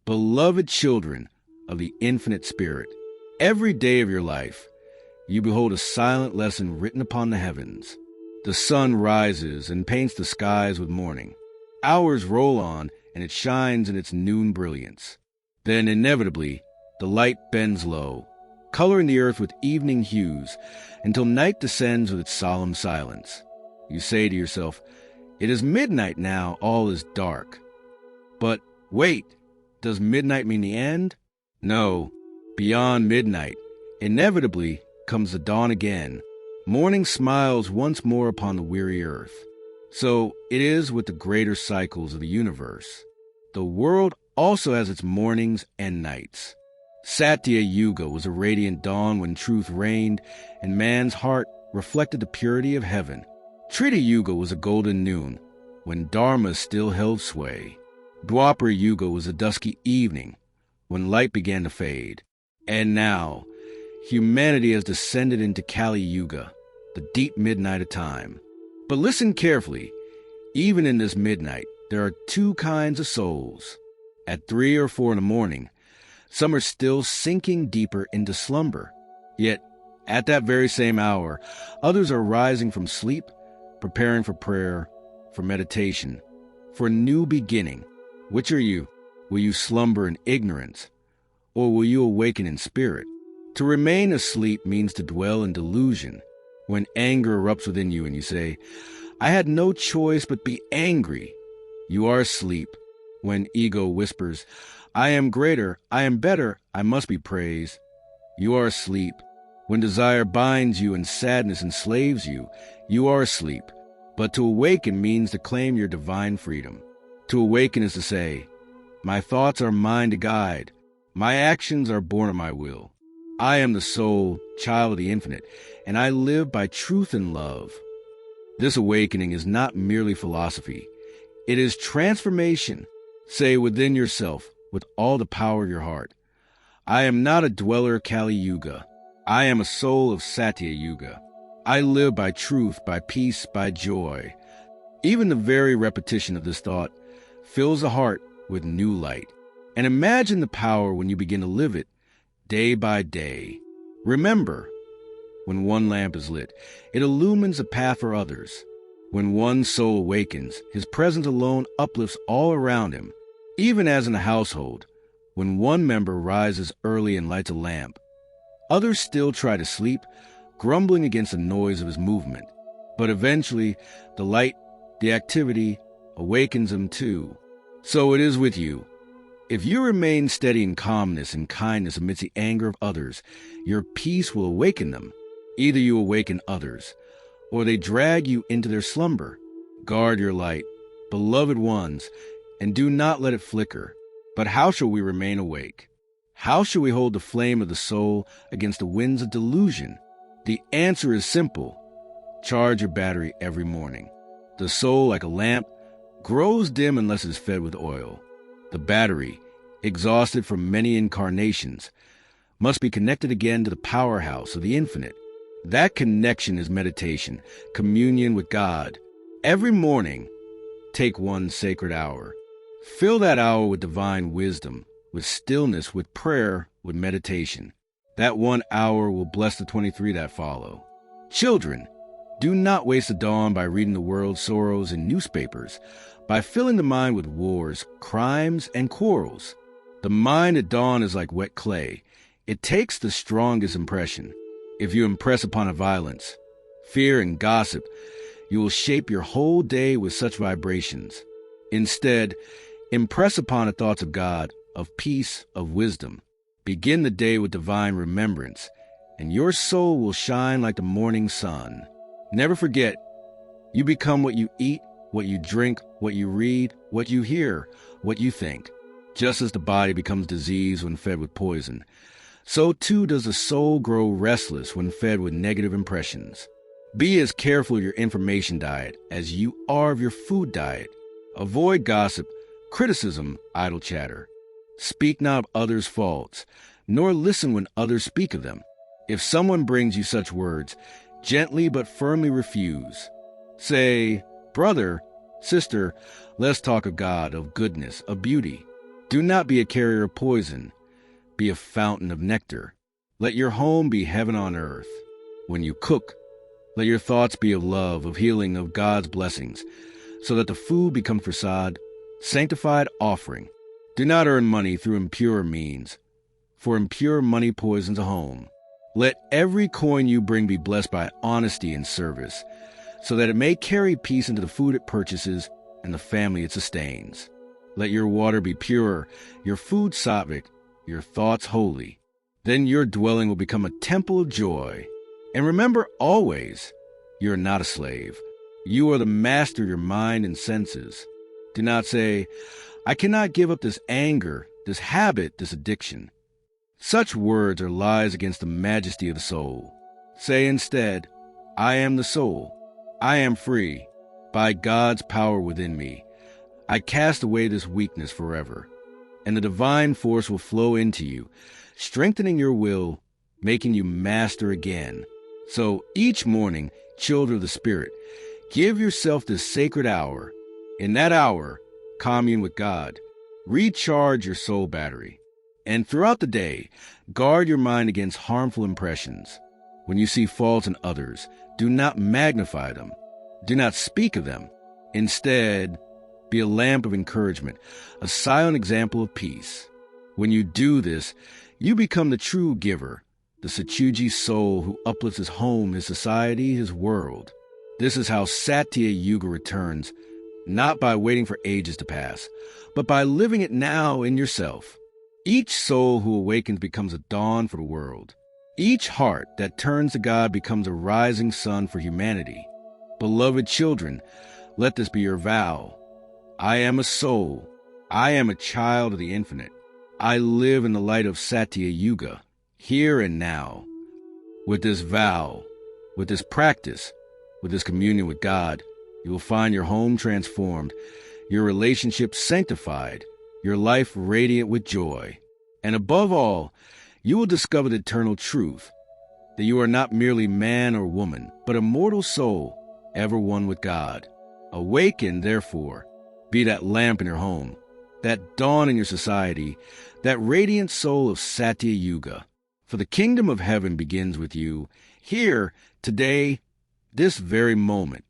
beloved children of the infinite spirit. Every day of your life, you behold a silent lesson written upon the heavens. The sun rises and paints the skies with morning. Hours roll on, and it shines in its noon brilliance. Then, inevitably, the light bends low, coloring the earth with evening hues, until night descends with its solemn silence. You say to yourself, "It is midnight now, all is dark." But wait, does midnight mean the end? No. Beyond midnight, inevitably, comes the dawn again. Morning smiles once more upon the weary earth. So it is with the greater cycles of the universe. The world also has its mornings and nights. Satya Yuga was a radiant dawn when truth reigned and man's heart reflected the purity of heaven. Trita Yuga was a golden noon when Dharma still held sway. Dwapara Yuga was a dusky evening when light began to fade. And now, humanity has descended into Kali Yuga, the deep midnight of time. But listen carefully. Even in this midnight, there are two kinds of souls. At 3 or 4 in the morning, some are still sinking deeper into slumber. Yet, at that very same hour, others are rising from sleep, preparing for prayer, for meditation, for a new beginning. Which are you? Will you slumber in ignorance, or will you awaken in spirit? To remain asleep means to dwell in delusion. When anger erupts within you and you say, "I had no choice but be angry," you are asleep. When ego whispers, "I am greater, I am better, I must be praised," you are asleep. When desire binds you and sadness enslaves you, you are asleep. But to awaken means to claim your divine freedom. To awaken is to say, "My thoughts are mine to guide. My actions are born of my will. I am the soul, child of the infinite, and I live by truth and love." This awakening is not merely philosophy. It is transformation. Say within yourself, with all the power of your heart, "I am not a dweller of Kali Yuga. I am a soul of Satya Yuga. I live by truth, by peace, by joy." Even the very repetition of this thought fills the heart with new light. And imagine the power when you begin to live it day by day. Remember, when one lamp is lit, it illumines a path for others. When one soul awakens, his presence alone uplifts all around him. Even as in a household, when one member rises early and lights a lamp, others still try to sleep, grumbling against the noise of his movement. But eventually, the light, the activity, awakens them too. So it is with you. If you remain steady in calmness and kindness amidst the anger of others, your peace will awaken them. Either you awaken others, or they drag you into their slumber. Guard your light, beloved ones, and do not let it flicker. But how shall we remain awake? How shall we hold the flame of the soul against the winds of delusion? The answer is simple. Charge your battery every morning. The soul, like a lamp, grows dim unless it is fed with oil. The battery, exhausted from many incarnations, must be connected again to the powerhouse of the infinite. That connection is meditation, communion with God. Every morning, take one sacred hour. Fill that hour with divine wisdom, with stillness, with prayer, with meditation. That 1 hour will bless the 23 that follow. Children, do not waste the dawn by reading the world's sorrows in newspapers, by filling the mind with wars, crimes, and quarrels. The mind at dawn is like wet clay. It takes the strongest impression. If you impress upon it violence, fear, and gossip, you will shape your whole day with such vibrations. Instead, impress upon it thoughts of God, of peace, of wisdom. Begin the day with divine remembrance, and your soul will shine like the morning sun. Never forget, you become what you eat, what you drink, what you read, what you hear, what you think. Just as the body becomes diseased when fed with poison, so too does the soul grow restless when fed with negative impressions. Be as careful of your information diet as you are of your food diet. Avoid gossip, criticism, idle chatter. Speak not of others' faults, nor listen when others speak of them. If someone brings you such words, gently but firmly refuse. Say, "Brother, sister, let's talk of God, of goodness, of beauty." Do not be a carrier of poison. Be a fountain of nectar. Let your home be heaven on earth. When you cook, let your thoughts be of love, of healing, of God's blessings, so that the food becomes prasad, sanctified offering. Do not earn money through impure means, for impure money poisons a home. Let every coin you bring be blessed by honesty and service, so that it may carry peace into the food it purchases and the family it sustains. Let your water be pure, your food sattvic, your thoughts holy. Then your dwelling will become a temple of joy. And remember always, you are not a slave. You are the master of your mind and senses. Do not say, I cannot give up this anger, this habit, this addiction. Such words are lies against the majesty of the soul. Say instead, I am the soul. I am free. By God's power within me, I cast away this weakness forever, and the divine force will flow into you, strengthening your will, making you master again. So each morning, children of the Spirit, give yourself this sacred hour. In that hour, commune with God. Recharge your soul battery. And throughout the day, guard your mind against harmful impressions. When you see faults in others, do not magnify them. Do not speak of them. Instead, be a lamp of encouragement, a silent example of peace. When you do this, you become the true giver, the Satyuji soul who uplifts his home, his society, his world. This is how Satya Yuga returns, not by waiting for ages to pass, but by living it now in yourself. Each soul who awakens becomes a dawn for the world. Each heart that turns to God becomes a rising sun for humanity. Beloved children, let this be your vow. I am a soul. I am a child of the infinite. I live in the light of Satya Yuga, here and now. With this vow, with this practice, with this communion with God, you will find your home transformed, your relationship sanctified, your life radiant with joy. And above all, you will discover the eternal truth, that you are not merely man or woman, but a mortal soul, ever one with God. Awaken, therefore, be that lamp in your home, that dawn in your society, that radiant soul of Satya Yuga. For the kingdom of heaven begins with you, here, today, this very moment.